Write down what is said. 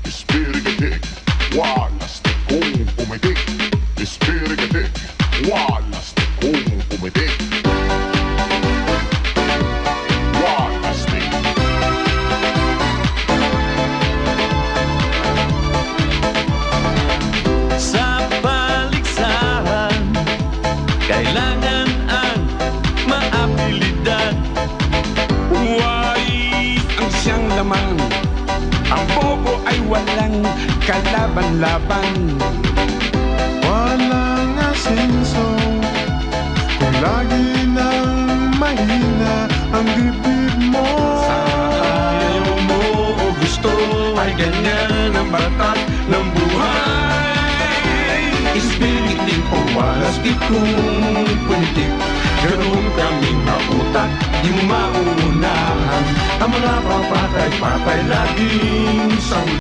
Ispirigatik, walas na kung pumitik. Ispirigatik, walas na kung pumitik. Walas na. Sa paligsahan, kailangan ang maabilidad. Wais ang siyang laman, ang bobo ay walang kalaban-laban. Walang asenso kung lagi nang mahina ang dibdib mo. Sa ayaw mo o gusto ay ganyan ang batat ng buhay. Ispiritin o walas di kung politik, ganoon kaming mautak, di mo mauunahan. Ang mga papatay-patay laging sang